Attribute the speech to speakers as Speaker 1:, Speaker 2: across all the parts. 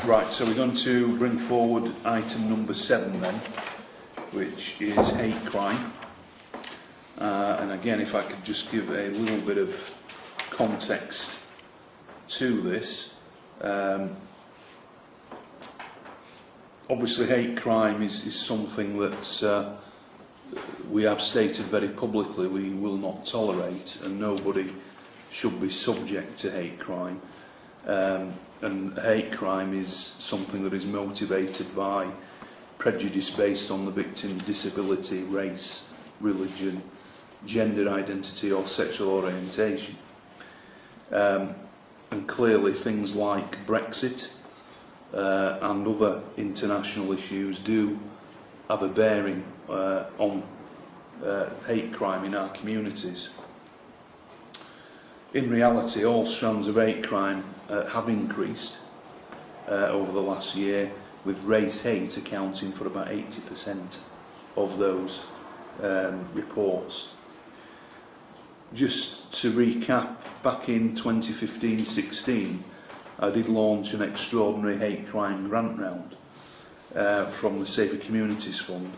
Speaker 1: Right, so we're going to bring forward item number 7 then, which is hate crime. And again, if I could just give a little bit of context to this. Obviously hate crime is something that we have stated very publicly we will not tolerate, and nobody should be subject to hate crime. And hate crime is something that is motivated by prejudice based on the victim's disability, race, religion, gender identity or sexual orientation. And clearly things like Brexit and other international issues do have a bearing on hate crime in our communities. In reality, all strands of hate crime have increased over the last year, with race hate accounting for about 80% of those reports. Just to recap, back in 2015-16, I did launch an extraordinary hate crime grant round from the Safer Communities Fund,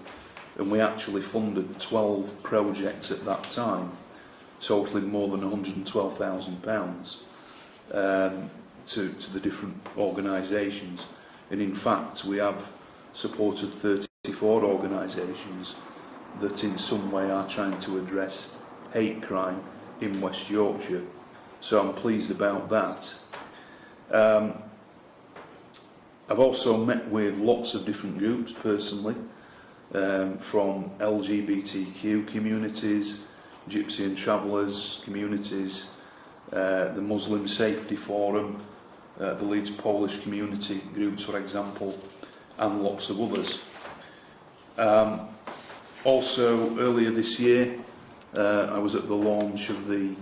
Speaker 1: and we actually funded 12 projects at that time, totaling more than £112,000 to the different organisations. And in fact, we have supported 34 organisations that in some way are trying to address hate crime in West Yorkshire. So I'm pleased about that. I've also met with lots of different groups personally, from LGBTQ communities, Gypsy and Travellers communities, the Muslim Safety Forum, the Leeds Polish community groups, for example, and lots of others. Also, earlier this year, I was at the launch of the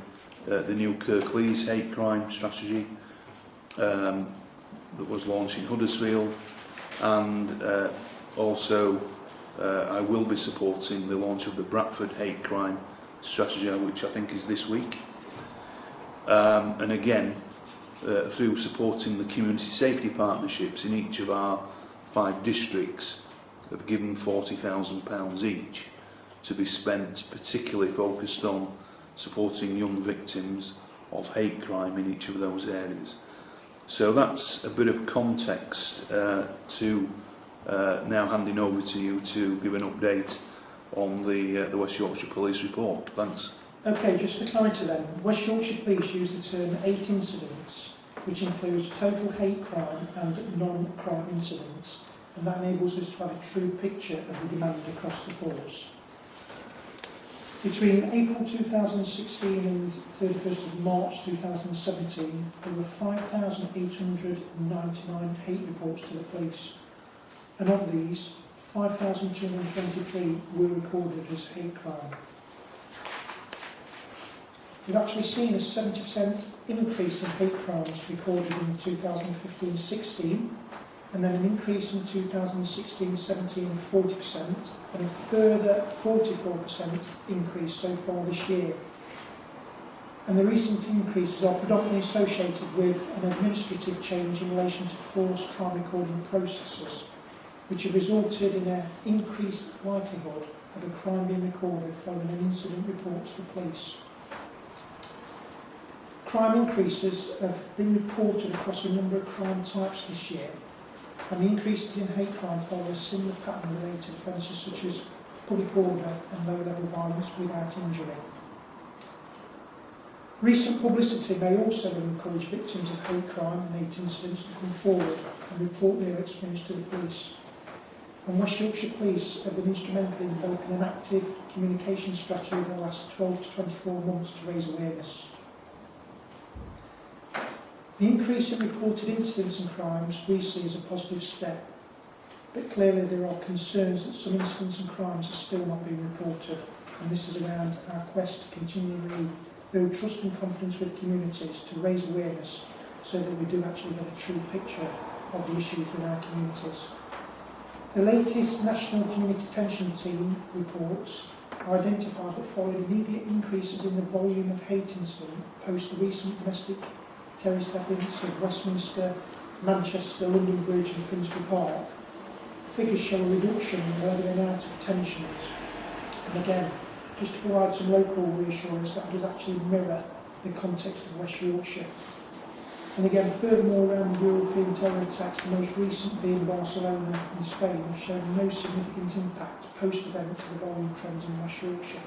Speaker 1: new Kirklees hate crime strategy that was launched in Huddersfield, and also I will be supporting the launch of the Bradford hate crime strategy, which I think is this week. And again, through supporting the community safety partnerships in each of our 5 districts, have given £40,000 each to be spent particularly focused on supporting young victims of hate crime in each of those areas. So that's a bit of context to now handing over to you to give an update on the West Yorkshire Police report. Thanks.
Speaker 2: Okay, just for clarity then, West Yorkshire Police use the term 8 incidents, which includes total hate crime and non-crime incidents, and that enables us to have a true picture of the demand across the force. Between April 2016 and 31st of March 2017, there were 5,899 hate reports to the police, and of these, 5,223 were recorded as hate crime. We've actually seen a 70% increase in hate crimes recorded in 2015-16, and then an increase in 2016-17 of 40%, and a further 44% increase so far this year. And the recent increases are predominantly associated with an administrative change in relation to forced crime recording processes, which have resulted in an increased likelihood of a crime being recorded following an incident report to the police. Crime increases have been reported across a number of crime types this year, and the increases in hate crime follow a similar pattern related to offences such as public order and low-level violence without injury. Recent publicity may also encourage victims of hate crime and hate incidents to come forward and report their experience to the police. And West Yorkshire Police have been instrumental in developing an active communication strategy over the last 12 to 24 months to raise awareness. The increase in reported incidents and crimes we see as a positive step, but clearly there are concerns that some incidents and crimes are still not being reported, and this is around our quest to continually build trust and confidence with communities to raise awareness so that we do actually get a true picture of the issues in our communities. The latest National Community Tension Team reports identify that following immediate increases in the volume of hate incident post the recent domestic terrorist evidence of Westminster, Manchester, London Bridge and Finsbury Park, figures show a reduction in the level amount of tensions. And again, just to provide some local reassurance, that does actually mirror the context of West Yorkshire. And again, furthermore, around the European terror attacks, the most recent being Barcelona in Spain, have shown no significant impact post-event to the volume trends in West Yorkshire.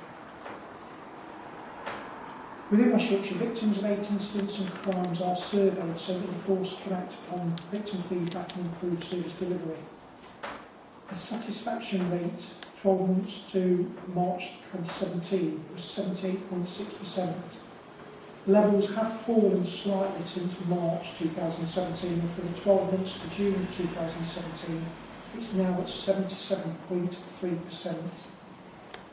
Speaker 2: Within West Yorkshire, victims of hate incidents and crimes are surveyed so that the force can act upon victim feedback and improve service delivery. The satisfaction rate 12 months to March 2017 was 78.6%. Levels have fallen slightly since March 2017, and for the 12 months to June 2017, it's now at 77.3%.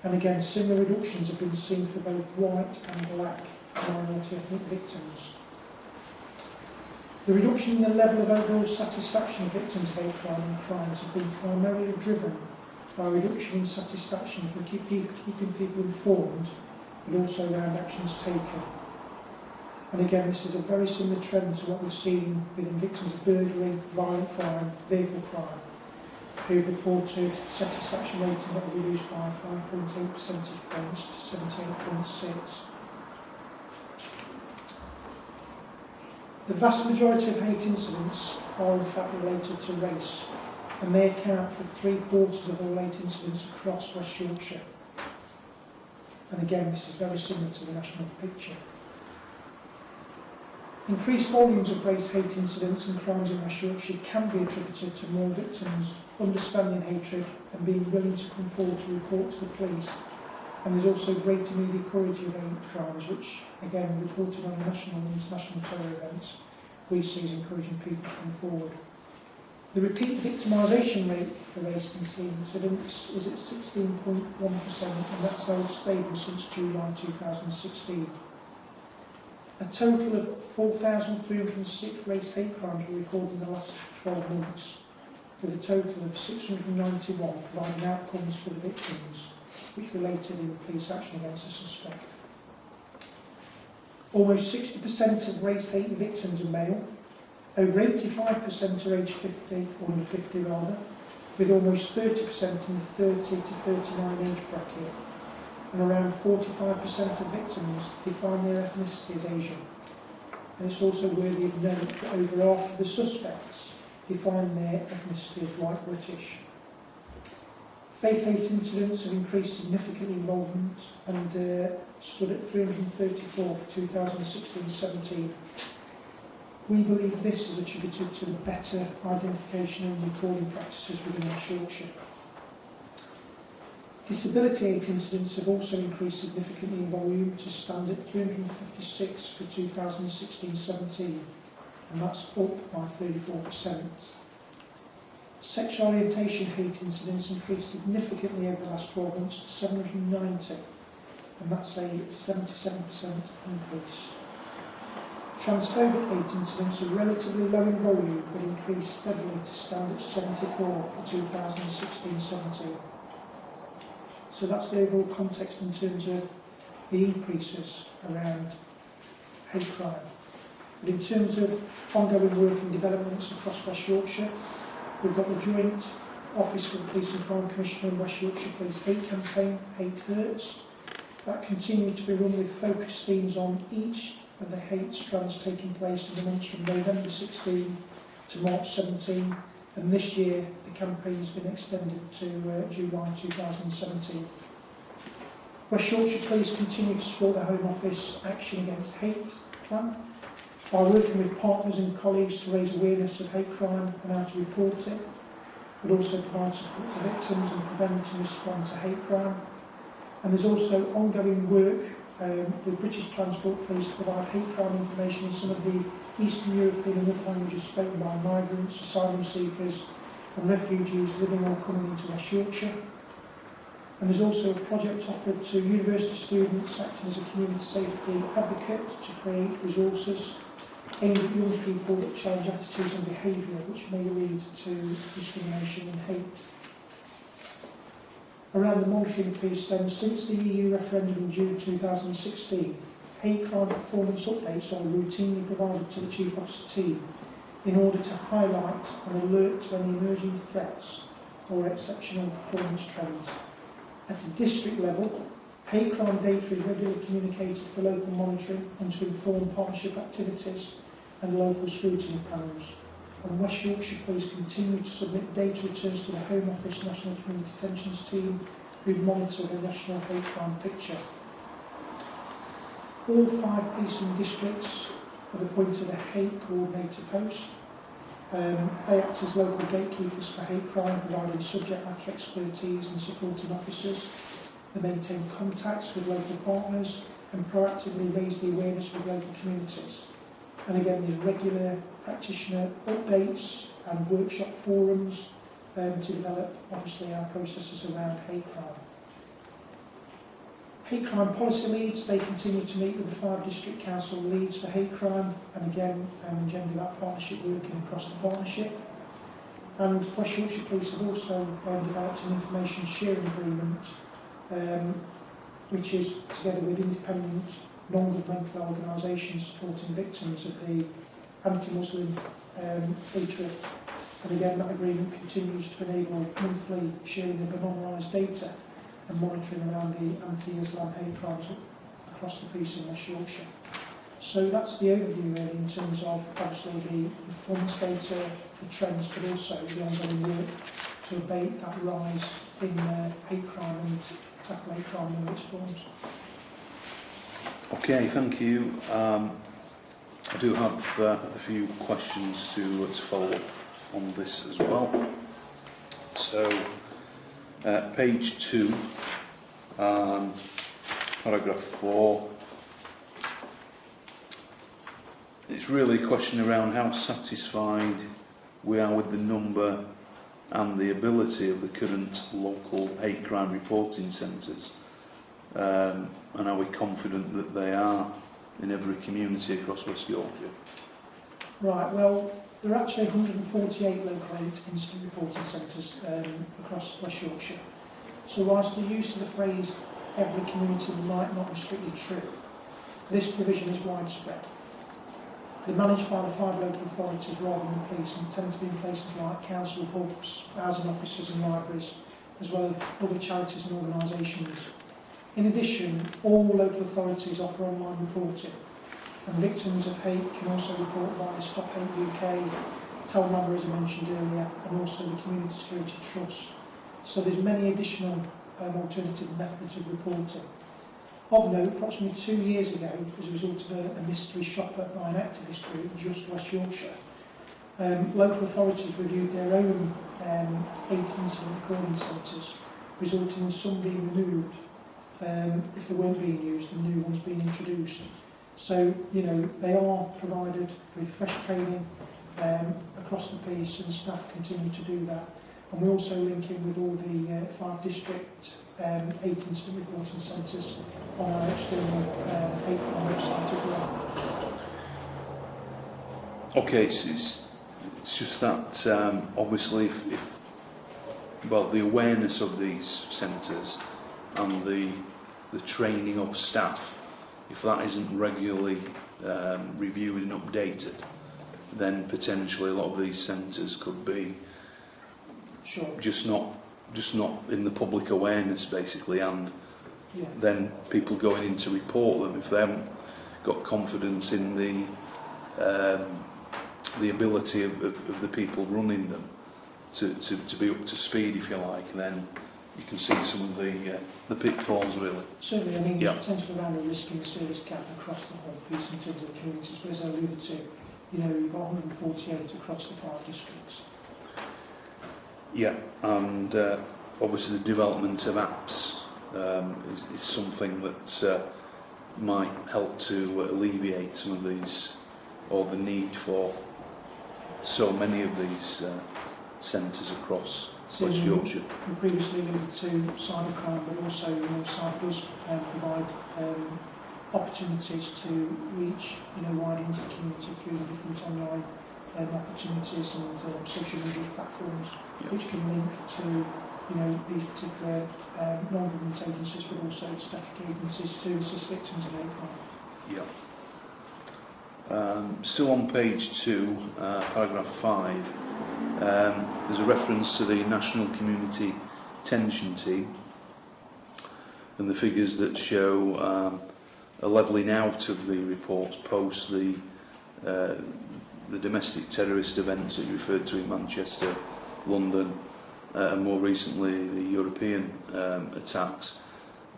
Speaker 2: And again, similar reductions have been seen for both white and black minority ethnic victims. The reduction in the level of overall satisfaction of victims of hate crime and crimes has been primarily driven by a reduction in satisfaction for keeping people informed, but also around actions taken. And again, this is a very similar trend to what we've seen within victims of burglary, violent crime, vehicle crime, who reported satisfaction rating that were reduced by 5.8 percentage points to 78.6. The vast majority of hate incidents are in fact related to race, and they account for 3/4 of all hate incidents across West Yorkshire. And again, this is very similar to the national picture. Increased volumes of race hate incidents and crimes in West Yorkshire can be attributed to more victims understanding hatred and being willing to come forward to report to the police. And there's also greater media coverage of hate crimes, which, again, reported on national and international terror events, we see as encouraging people to come forward. The repeat victimisation rate for race incidents is at 16.1%, and that's held stable since July 2016. A total of 4,306 race hate crimes were recorded in the last 12 months, with a total of 691 providing outcomes for the victims, which related in police action against the suspect. Almost 60% of race hate victims are male, over 85% are aged 50, or under 50 rather, with almost 30% in the 30 to 39 age bracket, and around 45% of victims define their ethnicity as Asian. And it's also worthy of note that over half of the suspects define their ethnicity as white British. Faith hate incidents have increased significantly in involvement and stood at 334 for 2016-17. We believe this is attributed to the better identification and recording practices within West Yorkshire. Disability hate incidents have also increased significantly in volume to stand at 356 for 2016-17, and that's up by 34%. Sexual orientation hate incidents increased significantly over the last 12 months to 790, and that's a 77% increase. Transphobic hate incidents are relatively low in volume but increased steadily to stand at 74 for 2016-17. So that's the overall context in terms of the increases around hate crime. But in terms of ongoing work and developments across West Yorkshire, we've got the Joint Office for the Police and Crime Commissioner and West Yorkshire Police Hate Campaign, Hate Hurts. That continued to be run with focus themes on each of the hate strands taking place in the months from November 16 to March 17, and this year the campaign has been extended to July 2017. West Yorkshire Police continue to support the Home Office Action Against Hate plan by working with partners and colleagues to raise awareness of hate crime and how to report it, but also provide support to victims and prevent and respond to hate crime. And there's also ongoing work with British Transport Police to provide hate crime information in some of the Eastern European and other languages spoken by migrants, asylum seekers and refugees living or coming into West Yorkshire. And there's also a project offered to university students acting as a community safety advocate to create resources aimed at young people that challenge attitudes and behaviour which may lead to discrimination and hate. Around the monitoring piece then, since the EU referendum in June 2016, hate crime performance updates are routinely provided to the Chief Officer team, in order to highlight and alert to any emerging threats or exceptional performance trends. At a district level, hate crime data is regularly communicated for local monitoring and to inform partnership activities and local scrutiny panels. And West Yorkshire Police continue to submit data returns to the Home Office National Community Detentions Team, who monitor the national hate crime picture. All 5 policing districts have appointed a hate coordinator post. They act as local gatekeepers for hate crime, providing subject matter expertise and supporting officers. They maintain contacts with local partners and proactively raise the awareness with local communities. And again, there's regular practitioner updates and workshop forums to develop, obviously, our processes around hate crime. Hate crime policy leads, they continue to meet with the 5 district council leads for hate crime, and again, engender that partnership working across the partnership. And West Yorkshire Police have also developed an information sharing agreement, which is together with independent non-governmental organisations supporting victims of the anti-Muslim hatred. And again, that agreement continues to enable monthly sharing of anonymised data and monitoring around the anti-Islam hate crimes across the piece in West Yorkshire. So that's the overview really in terms of obviously the performance data, the trends, but also the ongoing work to abate that rise in hate crime and tackle hate crime in all its forms.
Speaker 1: Okay, thank you. I do have a few questions to follow up on this as well. So, page 2, paragraph 4. It's really a question around how satisfied we are with the number and the ability of the current local hate crime reporting centres. And are we confident that they are in every community across West Yorkshire?
Speaker 2: Right, well, there are actually 148 local hate incident reporting centres across West Yorkshire. So whilst the use of the phrase every community might not be strictly true, this provision is widespread. They're managed by the 5 local authorities rather than the police and tend to be in places like council hubs, housing offices and libraries, as well as other charities and organisations. In addition, all local authorities offer online reporting, and victims of hate can also report via Stop Hate UK, Telenumber as I mentioned earlier, and also the Community Security Trust. So there's many additional alternative methods of reporting. Of note, approximately 2 years ago, as a result of a mystery shopper by an activist group, Just West Yorkshire, local authorities reviewed their own 8 incident recording centres, resulting in some being removed if they weren't being used and new ones being introduced. So, you know, they are provided with fresh training across the piece, and staff continue to do that. And we also link in with all the 5 district 8 incident reporting centres on our external hate crime website as well.
Speaker 1: Okay, so it's just that obviously if the awareness of these centres and the training of staff, if that isn't regularly reviewed and updated, then potentially a lot of these centres could be just not in the public awareness basically, and then people going in to report them, if they haven't got confidence in the ability of the people running them to be up to speed, if you like, then you can see some of the pitfalls really.
Speaker 2: Certainly, I mean, there's potential around a risk in the service gap across the whole piece in terms of the communities, but as I alluded to, you know, you've got 148 across the 5 districts.
Speaker 1: Yeah, and obviously the development of apps is something that might help to alleviate some of these, or the need for so many of these centres across West Yorkshire.
Speaker 2: We previously alluded to cybercrime, but also, you know, cyber does provide opportunities to reach, you know, wide into the community through the different online opportunities and social media platforms, which can link to, you know, these particular non-government agencies, but also statutory agencies to assist victims of hate crime.
Speaker 1: Still on page 2, paragraph 5, there's a reference to the National Community Tension Team and the figures that show a levelling out of the reports post the domestic terrorist events that you referred to in Manchester, London, and more recently the European attacks.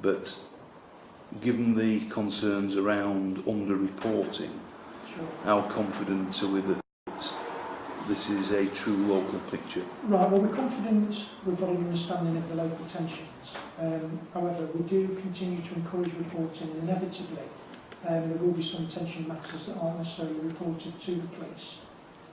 Speaker 1: But given the concerns around under-reporting, how confident are we that this is a true local picture?
Speaker 2: Right, well, we're confident we've got an understanding of the local tensions. However, we do continue to encourage reporting, and inevitably there will be some tension matters that aren't necessarily reported to the police.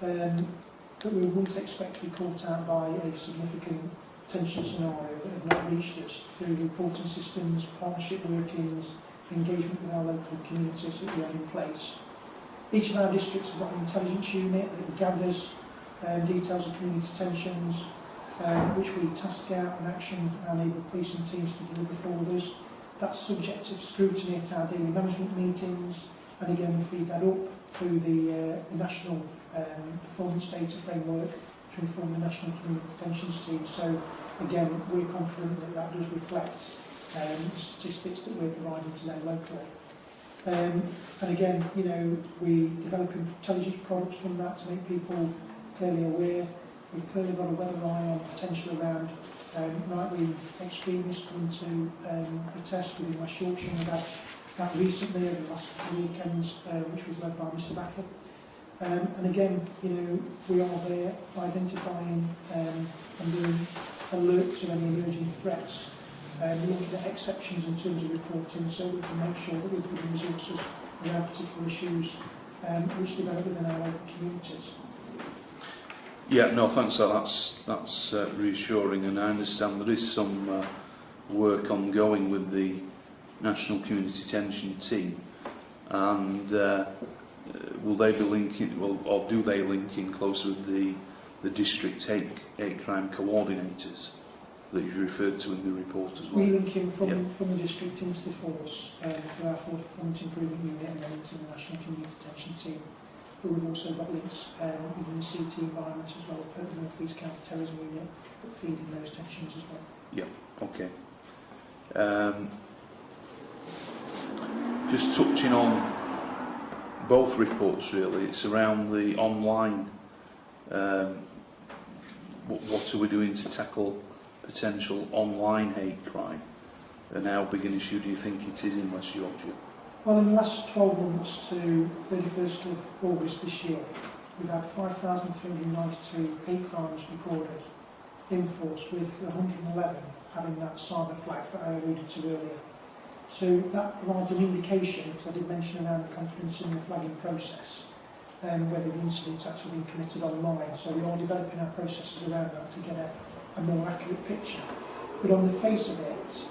Speaker 2: But we wouldn't expect to be caught out by a significant tension scenario that have not reached us through reporting systems, partnership workings, engagement with our local communities that we have in place. Each of our districts have got an intelligence unit that gathers details of community tensions, which we task out and action our neighbourhood policing teams to deliver for us. That's subject to scrutiny at our daily management meetings, and again we feed that up through the national performance data framework to inform the National Community Tensions Team. So again, we're confident that that does reflect the statistics that we're providing to them locally. And again, you know, we develop intelligence products from that to make people clearly aware. We've clearly got a weather eye on potential around right-wing extremists coming to protest within West Yorkshire. We've had that recently over the last couple of weekends, which was led by Mr. Battle. And again, you know, we are there identifying and doing alerts of any emerging threats. Looking at exceptions in terms of reporting, so we can make sure that we're putting resources around particular issues which develop within our local communities.
Speaker 1: Yeah, no, thanks. That's reassuring, and I understand there is some work ongoing with the National Community Tension Team, and will they be linking, or do they link in close with the district hate crime coordinators that you referred to in the report as well?
Speaker 2: We link in from the district into the force through our performance improvement unit and then into the National Community Tension Team. But we've also got links within the CT environment as well, the North East Counter Terrorism Unit, that feed in those tensions as well.
Speaker 1: Yeah, okay. Just touching on both reports really, it's around the online, what are we doing to tackle potential online hate crime, and how big an issue do you think it is in West Yorkshire?
Speaker 2: Well, in the last 12 months to 31st of August this year, we've had 5,392 hate crimes recorded in force, with 111 having that cyber flag that I alluded to earlier. So that provides an indication, because I did mention around the confidence in the flagging process, whether the incident's actually been committed online. So we are developing our processes around that to get a more accurate picture. But on the face of it,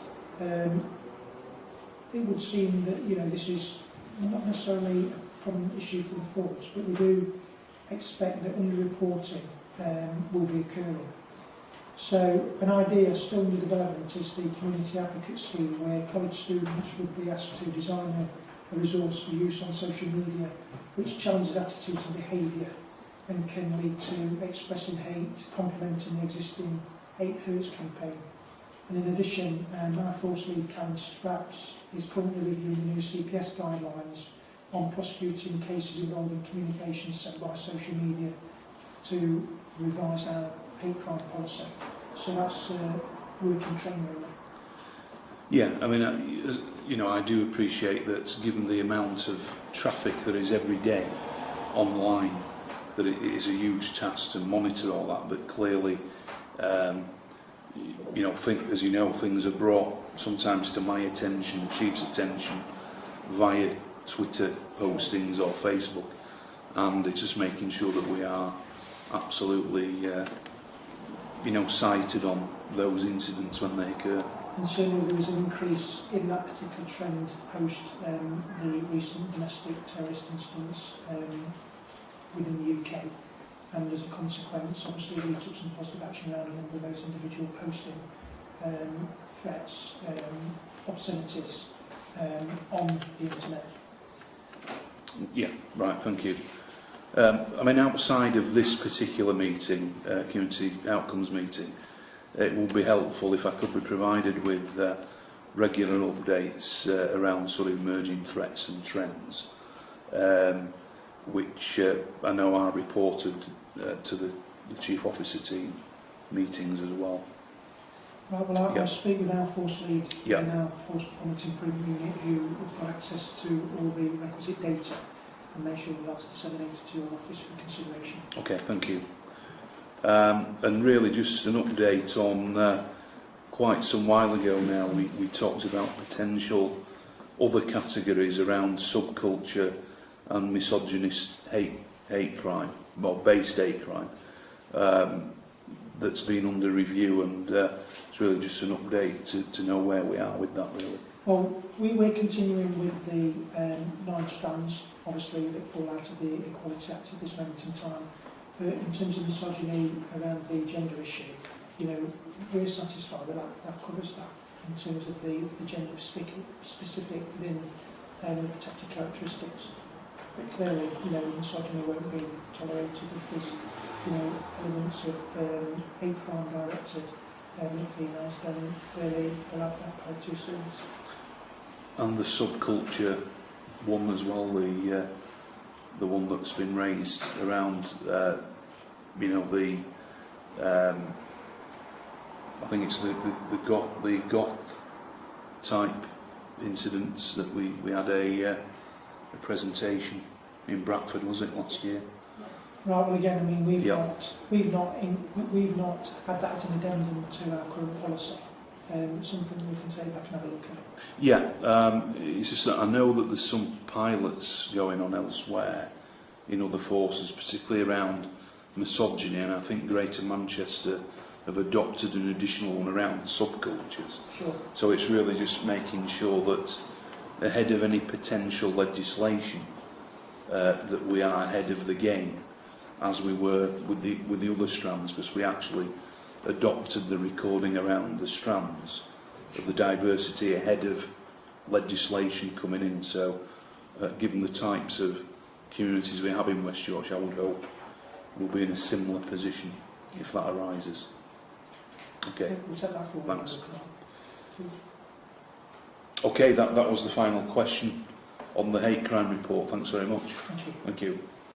Speaker 2: it would seem that, you know, this is not necessarily a problem issue for the force, but we do expect that under-reporting will be occurring. So an idea still under development is the community advocate scheme, where college students would be asked to design a resource for use on social media which challenges attitudes and behaviour and can lead to expressing hate, complementing the existing Hate Hurts campaign. And in addition, our force lead Karen Straps is currently reviewing the new CPS guidelines on prosecuting cases involving communications sent by social media to revise our hate crime policy. So that's work in train really.
Speaker 1: Yeah, I mean, you know, I do appreciate that given the amount of traffic there is every day online, that it is a huge task to monitor all that, but clearly, you know, as you know, things are brought sometimes to my attention, the Chief's attention, via Twitter postings or Facebook, and it's just making sure that we are absolutely, you know, cited on those incidents when they occur.
Speaker 2: And certainly there was an increase in that particular trend post the recent domestic terrorist incidents within the UK. And as a consequence, obviously we took some positive action around a number of those individual posting threats, obscenities on the internet.
Speaker 1: Yeah, right, thank you. I mean, outside of this particular meeting, community outcomes meeting, it would be helpful if I could be provided with regular updates around sort of emerging threats and trends, which I know are reported to the Chief Officer team meetings as well.
Speaker 2: Right, well, I'll
Speaker 1: Yeah.
Speaker 2: speak with our Force Lead
Speaker 1: Yeah.
Speaker 2: and our Force Performance Improvement Unit, who have got access to all the requisite data, and make sure that's disseminated to your office for consideration.
Speaker 1: Okay, thank you. And really just an update on quite some while ago now we talked about potential other categories around subculture and misogynist hate crime, or based hate crime, that's been under review, and it's really just an update to know where we are with that really.
Speaker 2: Well, we're continuing with the 9 strands, obviously, that fall out of the Equality Act at this moment in time. But in terms of misogyny around the gender issue, you know, we're satisfied that that covers that in terms of the gender specific within protected characteristics. But clearly, you know, misogyny won't be tolerated if there's, you know, elements of hate crime directed at females, then clearly we'll have that applied too soon.
Speaker 1: And the subculture one as well, the one that's been raised around, you know, the I think it's the goth type incidents that we had a presentation in Bradford, was it, last year?
Speaker 2: Right, well again, I mean, we've
Speaker 1: Yeah.
Speaker 2: not had that as an addendum to our current policy. Something we can take back and have a look at.
Speaker 1: Yeah, it's just that I know that there's some pilots going on elsewhere in other forces, particularly around misogyny, and I think Greater Manchester have adopted an additional one around subcultures.
Speaker 2: Sure.
Speaker 1: So it's really just making sure that ahead of any potential legislation that we are ahead of the game, as we were with the other strands, because we actually adopted the recording around the strands of the diversity ahead of legislation coming in. So given the types of communities we have in West Yorkshire, I would hope we'll be in a similar position if that arises. Okay.
Speaker 2: We'll take that forward.
Speaker 1: Thanks. Okay, that was the final question on the hate crime report. Thanks very much.
Speaker 2: Thank you.
Speaker 1: Thank you.